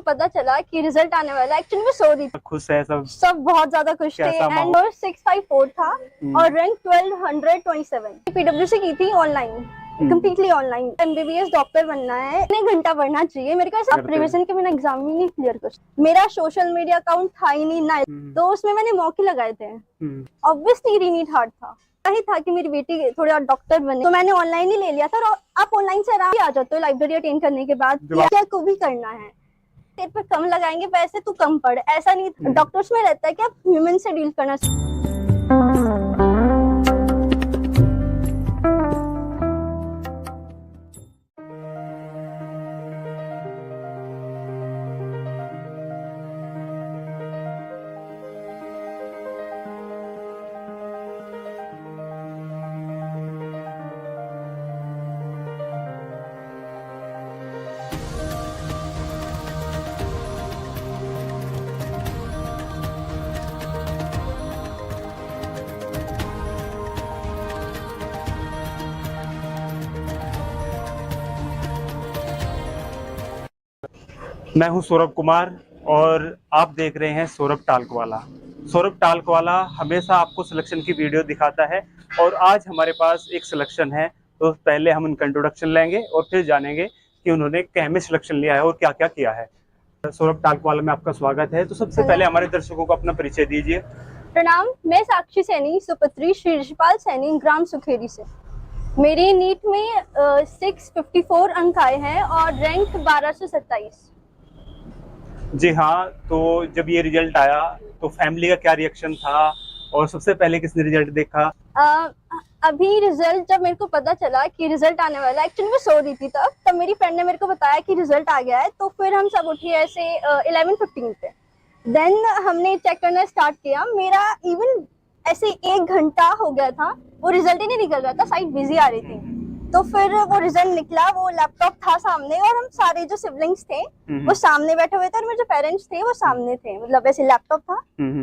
पता चला कि रिजल्ट आने वाला है। एक्चुअली मैं सो रही थी। खुश है सब बहुत ज्यादा खुश थे। एंड 654 था और रैंक 1227। पीडब्ल्यूसी की थी online, completely online. MBBS doctor बनना है, इतने घंटा पढ़ना चाहिए। मेरे को ऐसा प्रिविजन के बिना एग्जाम ही नहीं क्लियर कर। मेरा सोशल मीडिया अकाउंट था ही नहीं ना, तो उसमें मैंने मौके लगाए थे। ऑब्वियसली रीनीट हार्ड था ही था कि मेरी बेटी थोड़ा डॉक्टर बने, तो मैंने ऑनलाइन ही ले लिया था। और आप ऑनलाइन से आराम से आ जाते हो लाइब्रेरी अटेंड करने के बाद, क्या को भी करना है। तेरे पे कम लगाएंगे पैसे, तू कम पढ़, ऐसा नहीं। डॉक्टर्स में रहता है कि आप ह्यूमन से डील करना। मैं हूं सौरभ कुमार और आप देख रहे हैं सौरभ टाल्कवाला। सौरभ टाल्कवाला हमेशा आपको सिलेक्शन की वीडियो दिखाता है और आज हमारे पास एक सिलेक्शन है। तो पहले हम उनका इंट्रोडक्शन लेंगे और फिर जानेंगे कि उन्होंने कैमे सिलेक्शन लिया है और क्या क्या किया है। सौरभ टाल्कवाला में आपका स्वागत है। तो सबसे पहले हमारे दर्शकों को अपना परिचय दीजिए। प्रणाम, मैं साक्षी सैनी, सुपुत्री श्री ऋषिपाल सैनी, ग्राम सुखेरी से। मेरी नीट में 654 अंक आए हैं और रैंक 1227। जी हाँ, तो जब ये रिजल्ट आया तो फैमिली का क्या रिएक्शन था और सबसे पहले किसने रिजल्ट देखा? अभी रिजल्ट जब मेरे को पता चला कि रिजल्ट आने वाला है, एक्चुअली मैं सो रही थी तब मेरी फ्रेंड ने मेरे को बताया कि रिजल्ट आ गया है। तो फिर हम सब उठे ऐसे 11:15 पे। देन हमने चेक करना स्टार्ट किया। मेरा इवन ऐसे 1 घंटा हो गया था, वो रिजल्ट ही नहीं निकल रहा था, साइट बिजी आ रही थी। तो फिर वो रिजल्ट निकला, वो लैपटॉप था सामने और हम सारे जो सिबलिंग्स थे वो सामने बैठे हुए थे और मेरे जो पेरेंट्स थे वो सामने थे। मतलब ऐसे लैपटॉप था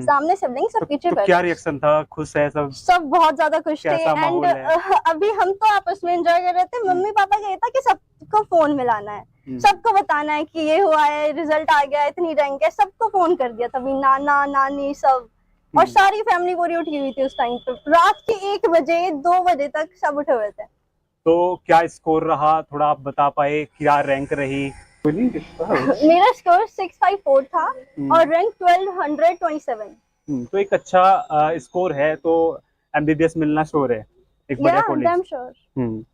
सामने, सिबलिंग्स और पीछे तो क्या रिएक्शन था? खुश है सब बहुत ज्यादा खुश थे। एंड अभी हम तो आपस में एंजॉय कर रहे थे। मम्मी पापा का ये था कि सबको फोन मिलाना है, सबको बताना है कि ये हुआ है, रिजल्ट आ गया है, इतनी रैंक है। सबको फोन कर दिया तभी, नाना नानी सब, और सारी फैमिली पूरी उठी हुई थी उस टाइम पे। रात के 1 बजे 2 बजे तक सब उठे हुए थे। तो क्या स्कोर रहा, थोड़ा आप बता पाए? क्या रैंक रही? मेरा स्कोर 654 था और रैंक 1227। तो एक अच्छा स्कोर है, तो एमबीबीएस मिलना श्योर है, एक बढ़िया कॉलेज।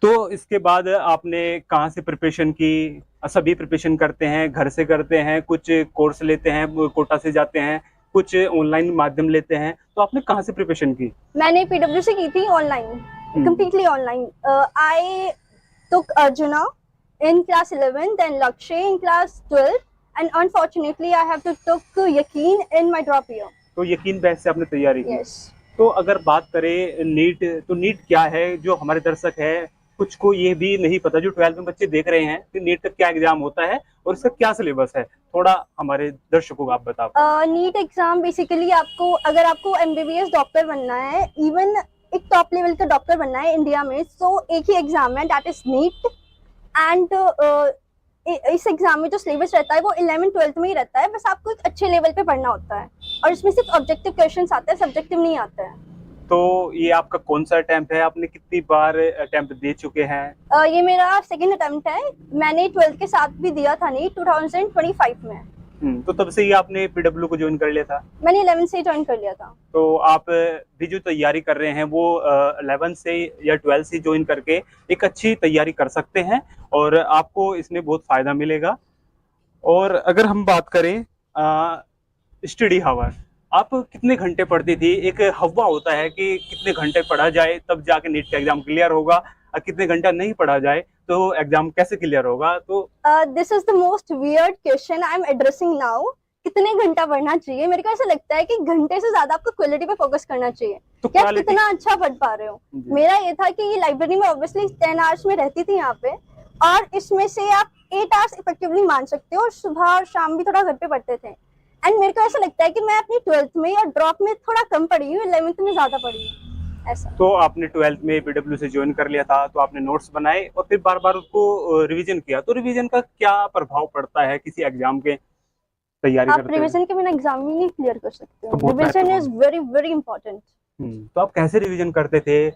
तो इसके बाद आपने कहाँ से प्रिपरेशन की? सभी प्रिपरेशन करते हैं, घर से करते हैं, कुछ कोर्स लेते हैं, कोटा से जाते हैं, कुछ ऑनलाइन माध्यम लेते हैं, तो आपने कहाँ से प्रिपरेशन की? मैंने पीडब्ल्यूसी की थी online, completely online. I took Arjuna in class 11, then Lakshay in class 12, and unfortunately I have to took Yakeen in my drop year. तो यकीन बेस से आपने तैयारी की? Yes. तो अगर बात करें नीट, तो नीट क्या है? जो हमारे दर्शक है कुछ को ये भी नहीं पता, जो 12th में बच्चे देख रहे हैं कि नीट का क्या एग्जाम होता है और इसका क्या सिलेबस है, थोड़ा हमारे दर्शकों को आप बताओ। नीट एग्जाम बेसिकली आपको, अगर आपको एमबीबीएस डॉक्टर बनना है, इवन एक टॉप लेवल का डॉक्टर बनना है इंडिया में, तो एक ही एग्जाम है, दैट इज नीट। एंड इस एग्जाम में जो सिलेबस रहता है वो 11th-12th में ही रहता है। बस आपको एक अच्छे लेवल पे पढ़ना होता है और इसमें सिर्फ ऑब्जेक्टिव क्वेश्चंस आते हैं, सब्जेक्टिव नहीं आते हैं। तो ये आपका कौन सा अटेम्प्ट है? आपने कितनी बार अटेम्प्ट दे चुके हैं? ये मेरा सेकंड अटेम्प्ट है। मैंने 12th के साथ भी दिया था नीट 2025 में। तो तब से ही आपने पीडब्ल्यू को ज्वाइन कर लिया था? मैंने 11 से ज्वाइन कर लिया था। तो आप भी जो तैयारी कर रहे हैं वो 11 से या 12 से ज्वाइन करके एक अच्छी तैयारी कर सकते हैं और आपको इसमें बहुत फायदा मिलेगा। और अगर हम बात करें स्टडी हावर, आप कितने घंटे पढ़ती थी? एक हवा होता है कि कितने घंटे पढ़ा जाए तब जाके नीट का एग्जाम क्लियर होगा, और कितने घंटा नहीं पढ़ा जाए तो एग्जाम कैसे क्लियर होगा? तो this is the most weird question I am addressing now. कितने घंटा पढ़ना चाहिए? मेरे को ऐसा लगता है कि घंटे से ज्यादा आपको क्वालिटी पे फोकस करना चाहिए, तो क्या कितना अच्छा पढ़ पा रहे हो। मेरा ये था कि ये लाइब्रेरी में ऑब्वियसली 10 आवर्स में रहती थी यहाँ पे, और इसमें से आप 8 आवर्स इफेक्टिवली मान सकते हो, और सुबह और शाम भी थोड़ा घर पे पढ़ते थे। एंड मेरे को ऐसा लगता है कि मैं अपनी 12th में या ड्रॉप में थोड़ा कम पढ़ी हूँ, 11th में ज्यादा पढ़ी हूँ। ऐसा। तो आपने 12th में पीडब्ल्यू से ज्वाइन कर लिया था, तो आपने नोट्स बनाए और फिर बार बार उसको रिवीजन किया, तो रिवीजन का क्या प्रभाव पड़ता है किसी एग्जाम के तैयारी आप करते हुए? रिवीजन के बिना एग्जाम ही नहीं क्लियर कर सकते तो हो। बहुत रिवीजन इज महत्वपूर्ण। Very very important. तो आप कैसे रिवीजन करते थे?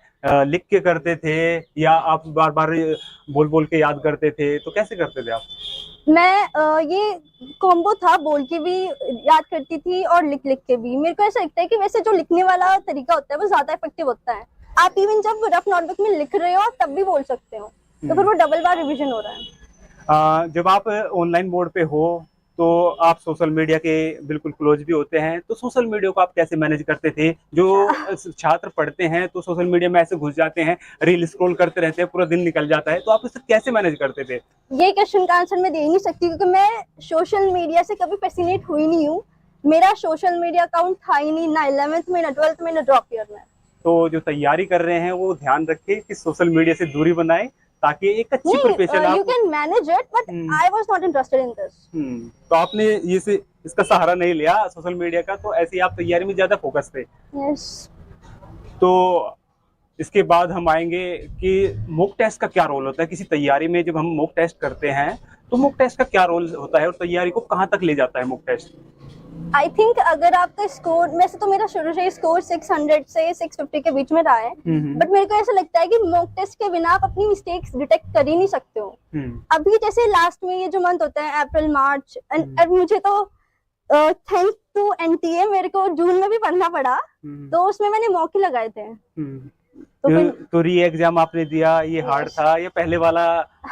लिख के करते थे या आप बार बार बोल बोल के याद करते थे, तो कैसे करते थे आप? मैं ये कॉम्बो था, बोल के भी याद करती थी और लिख लिख के भी। मेरे को ऐसा लगता है कि वैसे जो लिखने वाला तरीका होता है वो ज्यादा इफेक्टिव होता है। आप इवन जब रफ नोटबुक में लिख रहे हो तब भी बोल सकते हो, तो फिर वो डबल बार रिवीजन हो रहा है। जब आप ऑनलाइन मोड पे हो तो आप सोशल मीडिया के बिल्कुल क्लोज भी होते हैं, तो सोशल मीडिया को आप कैसे मैनेज करते थे? जो छात्र पढ़ते हैं तो सोशल मीडिया में ऐसे घुस जाते हैं, रील स्क्रॉल करते रहते हैं, पूरा दिन निकल जाता है, तो आप इसे कैसे मैनेज करते थे? ये क्वेश्चन का आंसर मैं दे ही नहीं सकती क्योंकि मैं सोशल मीडिया से कभी फैसिनेट हुई नहीं हूँ। मेरा सोशल मीडिया अकाउंट था ही नहीं, ना 11th में, ना 12th में, ना ड्रॉप ईयर में। तो जो तैयारी कर रहे हैं वो ध्यान रखें कि सोशल मीडिया से दूरी बनाएं, ताकि एक अच्छी प्रिपरेशन यू आप। Can manage it but I was not interested in this. तो आपने इसका सहारा नहीं लिया सोशल मीडिया का, तो ऐसे ही आप तैयारी में ज्यादा फोकस थे। यस। तो इसके बाद हम आएंगे कि मॉक टेस्ट का क्या रोल होता है किसी तैयारी में। जब हम मॉक टेस्ट करते हैं तो मॉक टेस्ट का क्या रोल होता है और तैयारी को कहाँ तक ले जाता है मॉक टेस्ट? आई थिंक अगर आपका स्कोर, वैसे तो मेरा शुरू से ही स्कोर 600 से 650 के बीच में रहा है, बट मेरे को ऐसा लगता है कि मॉक टेस्ट के बिना आप अपनी मिस्टेक्स डिटेक्ट कर ही नहीं सकते हो। अभी जैसे लास्ट में ये जो मंथ होता है अप्रैल मार्च, और मुझे तो थैंक्स टू एनटीए मेरे को जून में भी पढ़ना पड़ा, तो उसमें मैंने मॉक ही लगाए थे। तो री एग्जाम आपने दिया, ये हार्ड था या पहले वाला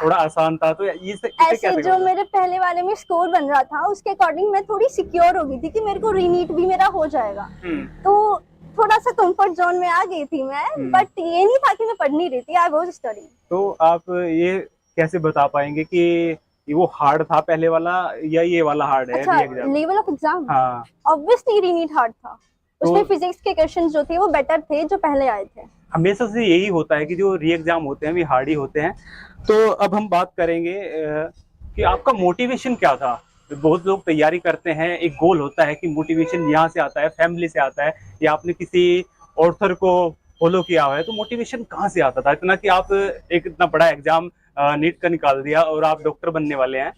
थोड़ा आसान था? तो ये ऐसे जो मेरे पहले वाले में स्कोर बन रहा था उसके अकॉर्डिंग मैं थोड़ी सिक्योर हो गई थी कि मेरे को रीनीट भी मेरा हो जाएगा, तो थोड़ा सा कंफर्ट जोन में आ गई थी मैं। बट ये नहीं था कि मैं पढ़ नहीं रही थी, आई वाज स्टडीइंग। तो आप ये कैसे बता पाएंगे कि ये वो हार्ड था पहले वाला या ये वाला हार्ड है? अच्छा, लेवल ऑफ एग्जाम, हाँ, ऑब्वियसली रीनीट हार्ड था। उसमें फिजिक्स के क्वेश्चंस जो थे वो बेटर थे जो पहले आए थे। हमेशा से यही होता है कि जो री एग्जाम होते हैं वे हार्ड ही होते हैं। तो अब हम बात करेंगे कि आपका मोटिवेशन क्या था। बहुत लोग तैयारी करते हैं, एक गोल होता है कि मोटिवेशन यहाँ से आता है, फैमिली से आता है, या आपने किसी ऑथर को फॉलो किया हुआ है, तो मोटिवेशन कहाँ से आता था इतना कि आप एक इतना बड़ा एग्जाम नीट का निकाल दिया और आप डॉक्टर बनने वाले हैं?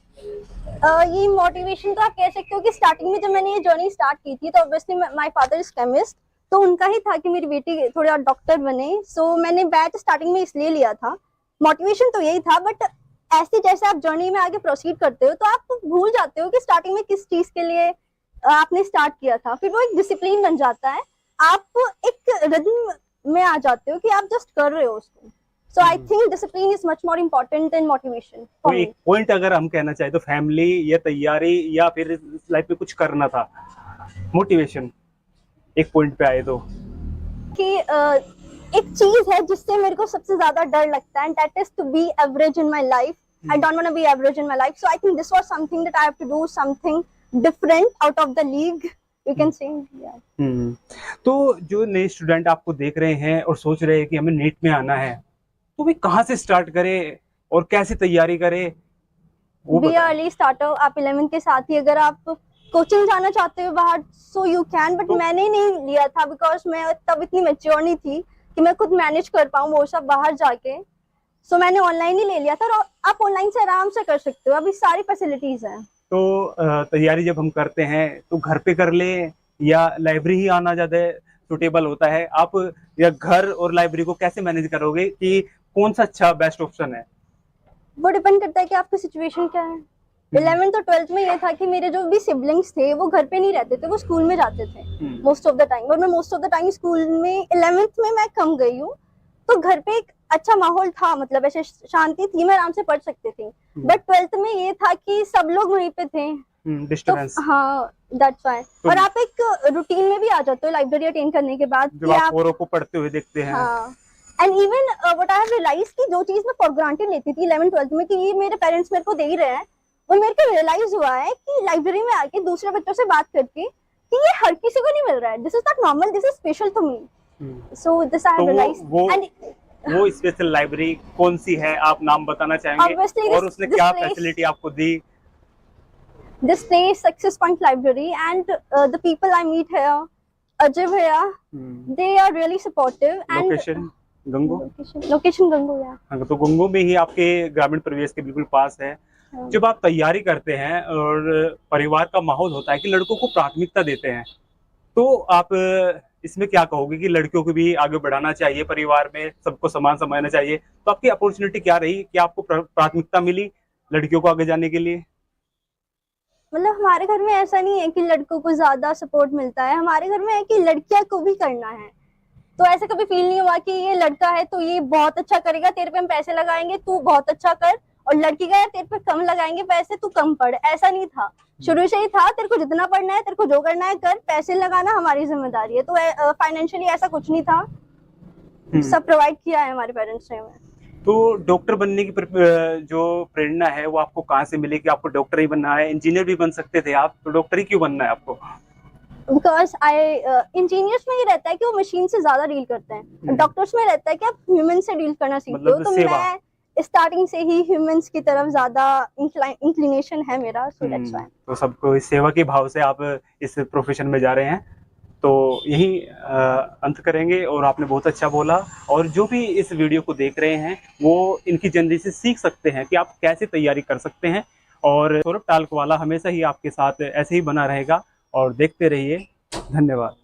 ये मोटिवेशन तो आप कह सकते हो कि स्टार्टिंग में जब मैंने ये जर्नी स्टार्ट की थी तो obviously my father is chemist, तो उनका ही था कि मेरी बेटी थोड़ा डॉक्टर बने। सो मैंने बैच स्टार्टिंग में इसलिए लिया था, मोटिवेशन तो यही था। बट ऐसे जैसे आप जर्नी में आगे प्रोसीड करते हो तो आप भूल जाते हो कि स्टार्टिंग में किस चीज के लिए आपने स्टार्ट किया था, फिर वो एक डिसिप्लिन बन जाता है, आप एक रिदम में आ जाते हो कि आप जस्ट कर रहे हो उसको। So I think discipline is much more important than motivation for तो me. एक पॉइंट अगर हम कहना चाहे तो फैमिली या तैयारी या फिर लाइफ में कुछ करना था, मोटिवेशन एक पॉइंट पे आए तो? कि एक चीज है जिससे मेरे को सबसे ज्यादा डर लगता है, and that is to be average in my life. I don't want to be average in my life, so I think this was something that I have to do something different out of the league, you can say. Yeah. तो जो नए student आपको देख रहे हैं और सोच रहे हैं कि हमें नीट में आना है, तो वे कहाँ से स्टार्ट करें और कैसे तैयारी करें? B early starter. आप 11th के साथ ही अगर आप कोचिंग जाना चाहते हो बाहर सो यू कैन, बट मैंने नहीं लिया था बिकॉज मैं तब इतनी मैच्योर नहीं थी कि मैं खुद मैनेज कर पाऊँ वो सब बाहर जाके। सो मैंने ऑनलाइन ही ले लिया था, और आप ऑनलाइन से आराम से कर सकते हो, अभी सारी फैसिलिटीज हैं। तो तैयारी जब हम करते हैं तो घर पे कर ले या लाइब्रेरी ही आना ज्यादा सुटेबल होता है? आप या घर और लाइब्रेरी को कैसे मैनेज करोगे कि कौन सा अच्छा बेस्ट ऑप्शन है? वो डिपेंड करता है कि आपकी सिचुएशन क्या है। 11th और 12th में ये था कि मेरे जो भी सिबलिंग्स थे वो घर पे नहीं रहते थे, वो स्कूल में जाते थे मोस्ट ऑफ द टाइम, और मैं most of the time school में 11th में मैं कम गई हूँ, तो घर पे एक अच्छा माहौल था, मतलब ऐसे शांति थी, मैं आराम से पढ़ सकती थी। बट 12th में ये था कि सब लोग वहीं पे थे, डिस्टर्बेंस। तो हाँ, दैट्स व्हाई। और आप एक रूटीन में भी आ जाते हो लाइब्रेरी अटेंड करने के बाद, जब आप औरों को पढ़ते हुए देखते हैं। हाँ, and even what I have realize कि जो चीज मैं फॉर ग्रांटेड लेती थी 11th 12th में कि ये मेरे पेरेंट्स मेरे को दे ही रहे हैं, वो मेरे को रियलाइज हुआ है कि लाइब्रेरी में आके दूसरे बच्चों से बात करके कि ये हर किसी को नहीं मिल रहा है, this is not normal, this is special to me. So this I have realized. And वो स्पेशल लाइब्रेरी कौन सी है, आप नाम बताना चाहेंगे? और उसने क्या फैसिलिटी आपको दी? This place, Success Point Library, and the people I meet here Ajay भैया, they are really supportive and location गंगो, लोकेशन गंगो या। हाँ, तो गंगो में ही आपके ग्रामीण परिवेश के बिल्कुल पास है। जब आप तैयारी करते हैं और परिवार का माहौल होता है कि लड़कों को प्राथमिकता देते हैं, तो आप इसमें क्या कहोगे कि लड़कियों को भी आगे बढ़ाना चाहिए, परिवार में सबको समान समझना चाहिए, तो आपकी अपॉर्चुनिटी क्या रही कि आपको प्राथमिकता मिली लड़कियों को आगे जाने के लिए? मतलब हमारे घर में ऐसा नहीं है कि लड़कों को ज्यादा सपोर्ट मिलता है, हमारे घर में है कि लड़कियां को भी करना है। तो ऐसा कभी फील नहीं हुआ कि ये लड़का है तो ये बहुत अच्छा करेगा, तेरे पे हम पैसे लगाएंगे, तू बहुत अच्छा कर, और लड़की का है तेरे पे कम लगाएंगे पैसे, तू कम पढ़। ऐसा नहीं था, शुरू से ही था तेरे को जितना पढ़ना है, तेरे को जो करना है कर, पैसे लगाना हमारी जिम्मेदारी है। तो फाइनेंशियली ऐसा कुछ नहीं था, सब प्रोवाइड किया है हमारे पेरेंट्स ने हमें। तो डॉक्टर बनने की जो प्रेरणा है वो आपको कहाँ से मिली कि आपको डॉक्टर ही बनना है? इंजीनियर भी बन सकते थे आप, तो डॉक्टर ही क्यों बनना है आपको? बिकॉज इंजीनियर्स में ही रहता है कि वो मशीन से ज्यादा डील करते हैं, डॉक्टर्स में रहता है कि आप ह्यूमन से डील करना सीखते हो। तो मैं स्टार्टिंग से ही ह्यूमंस की तरफ ज्यादा इंक्लिनेशन है मेरा, सो दैट्स व्हाई। तो सबको इस सेवा के भाव से आप इस प्रोफेशन में जा रहे हैं, तो यही अंत करेंगे। और आपने बहुत अच्छा बोला, और जो भी इस वीडियो को देख रहे हैं वो इनकी ज़िंदगी से सीख सकते हैं कि आप कैसे तैयारी कर सकते हैं। और सौरभ टाल्क वाला हमेशा ही आपके साथ ऐसे ही बना रहेगा, और देखते रहिए। धन्यवाद।